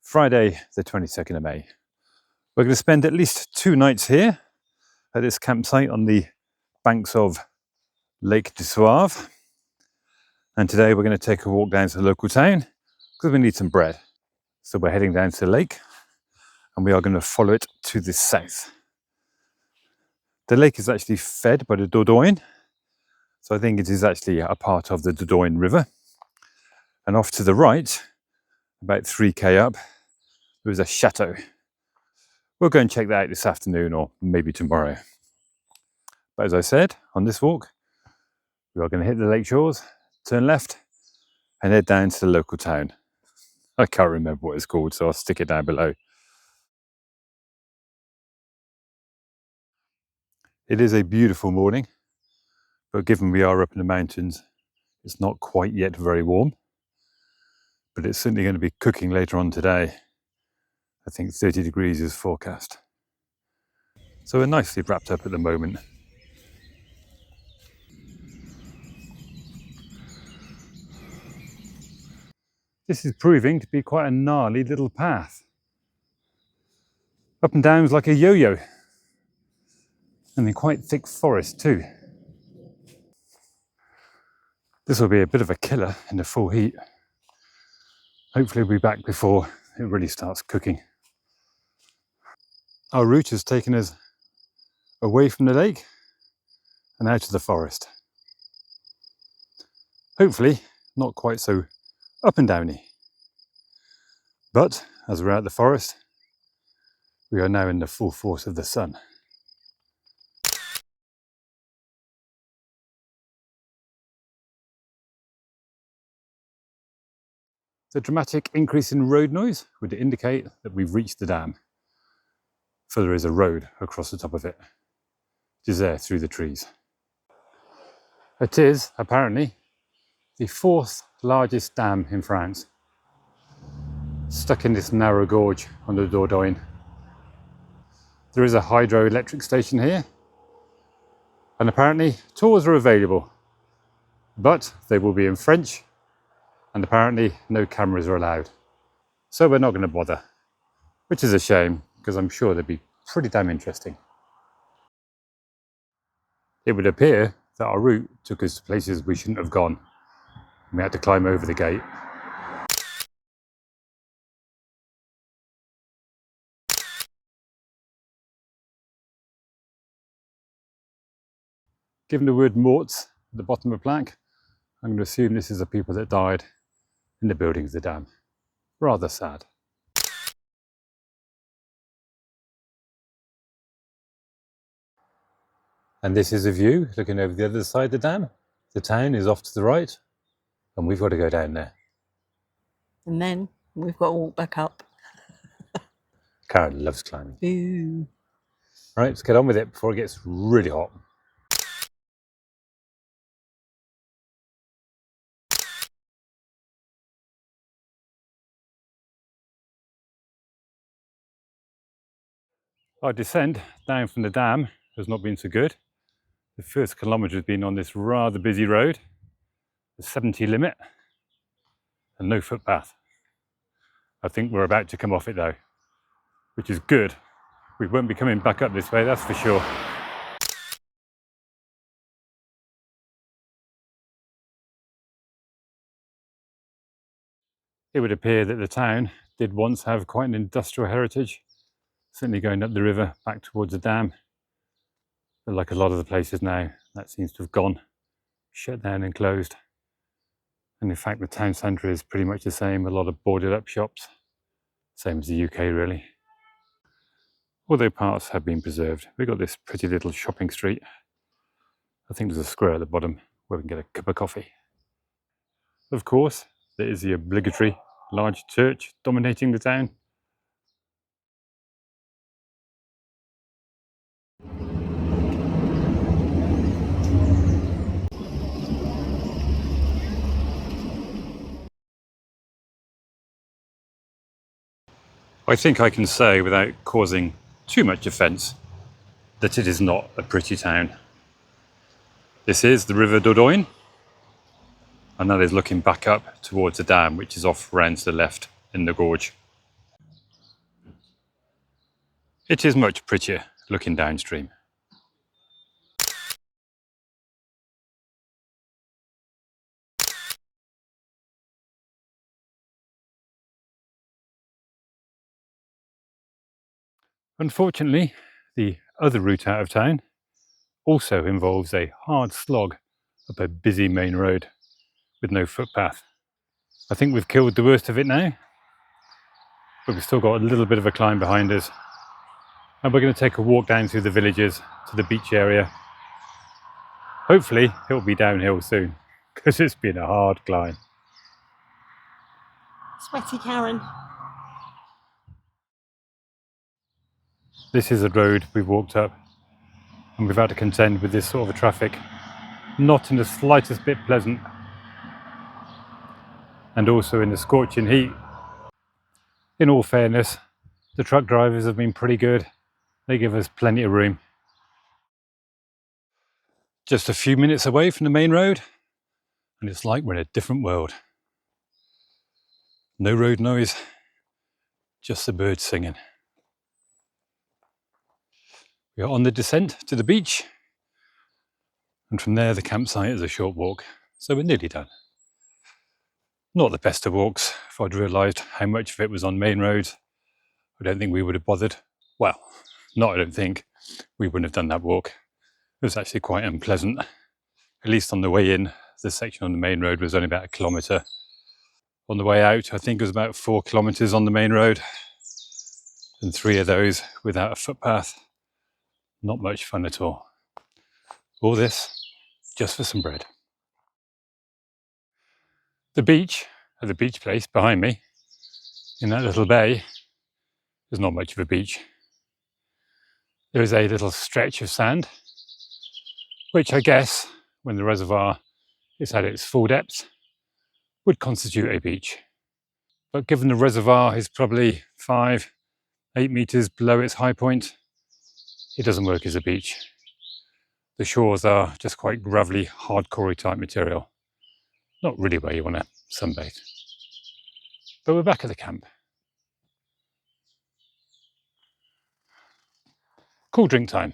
Friday, the 22nd of May. We're going to spend at least 2 nights here at this campsite on the banks of Lake du Soave. And today we're going to take a walk down to the local town because we need some bread. So we're heading down to the lake and we are going to follow it to the south. The lake is actually fed by the Dordogne. So I think it is actually a part of the Dordogne River. And off to the right, about 3k up, there is a chateau. We'll go and check that out this afternoon or maybe tomorrow. But as I said, on this walk, we are going to hit the lake shores, turn left, and head down to the local town. I can't remember what it's called, so I'll stick it down below. It is a beautiful morning, but given we are up in the mountains, it's not quite yet very warm. But it's certainly going to be cooking later on today. I think 30 degrees is forecast. So we're nicely wrapped up at the moment. This is proving to be quite a gnarly little path. Up and downs like a yo-yo. And in quite thick forest too. This will be a bit of a killer in the full heat. Hopefully we'll be back before it really starts cooking. Our route has taken us away from the lake and out of the forest. Hopefully not quite so up and downy. But as we're out of the forest, we are now in the full force of the sun. The dramatic increase in road noise would indicate that we've reached the dam. For there is a road across the top of it, which is there through the trees. It is, apparently, the 4th largest dam in France, stuck in this narrow gorge on the Dordogne. There is a hydroelectric station here, and apparently tours are available, but they will be in French, and apparently no cameras are allowed. So we're not going to bother, which is a shame, because I'm sure they'd be pretty damn interesting. It would appear that our route took us to places we shouldn't have gone. We had to climb over the gate. Given the word morts at the bottom of the plaque, I'm going to assume this is the people that died in the building of the dam. Rather sad. And this is a view looking over the other side of the dam. The town is off to the right, and we've got to go down there. And then we've got to walk back up. Karen loves climbing. Ooh. Right, let's get on with it before it gets really hot. Our descent down from the dam has not been so good. The first kilometre has been on this rather busy road, the 70 limit, and no footpath. I think we're about to come off it though, which is good. We won't be coming back up this way, that's for sure. It would appear that the town did once have quite an industrial heritage, certainly going up the river back towards the dam. But like a lot of the places now, that seems to have gone, shut down and closed. And in fact, the town centre is pretty much the same, a lot of boarded up shops, same as the UK really. Although parts have been preserved. We've got this pretty little shopping street. I think there's a square at the bottom where we can get a cup of coffee. Of course, there is the obligatory large church dominating the town. I think I can say without causing too much offence that it is not a pretty town. This is the River Dordogne, and that is looking back up towards the dam, which is off round to the left in the gorge. It is much prettier looking downstream. Unfortunately, the other route out of town also involves a hard slog up a busy main road with no footpath. I think we've killed the worst of it now, but we've still got a little bit of a climb behind us. And we're going to take a walk down through the villages to the beach area. Hopefully it'll be downhill soon, because it's been a hard climb. Sweaty Karen. This is a road we've walked up, and we've had to contend with this sort of a traffic. Not in the slightest bit pleasant, and also in the scorching heat. In all fairness, the truck drivers have been pretty good. They give us plenty of room. Just a few minutes away from the main road, and it's like we're in a different world. No road noise, just the birds singing. We are on the descent to the beach, and from there the campsite is a short walk, so we're nearly done. Not the best of walks. If I'd realised how much of it was on main roads, I don't think we would have bothered. Well, I don't think. We wouldn't have done that walk. It was actually quite unpleasant. At least on the way in, the section on the main road was only about 1 kilometre. On the way out, I think it was about 4 kilometres on the main road, and 3 of those without a footpath. Not much fun at all. All this just for some bread. The beach, at the beach place behind me, in that little bay, there's not much of a beach. There is a little stretch of sand, which I guess, when the reservoir is at its full depth, would constitute a beach. But given the reservoir is probably 5-8 metres below its high point, it doesn't work as a beach. The shores are just quite gravelly, hardcore type material. Not really where you want to sunbathe. But we're back at the camp. Cool drink time.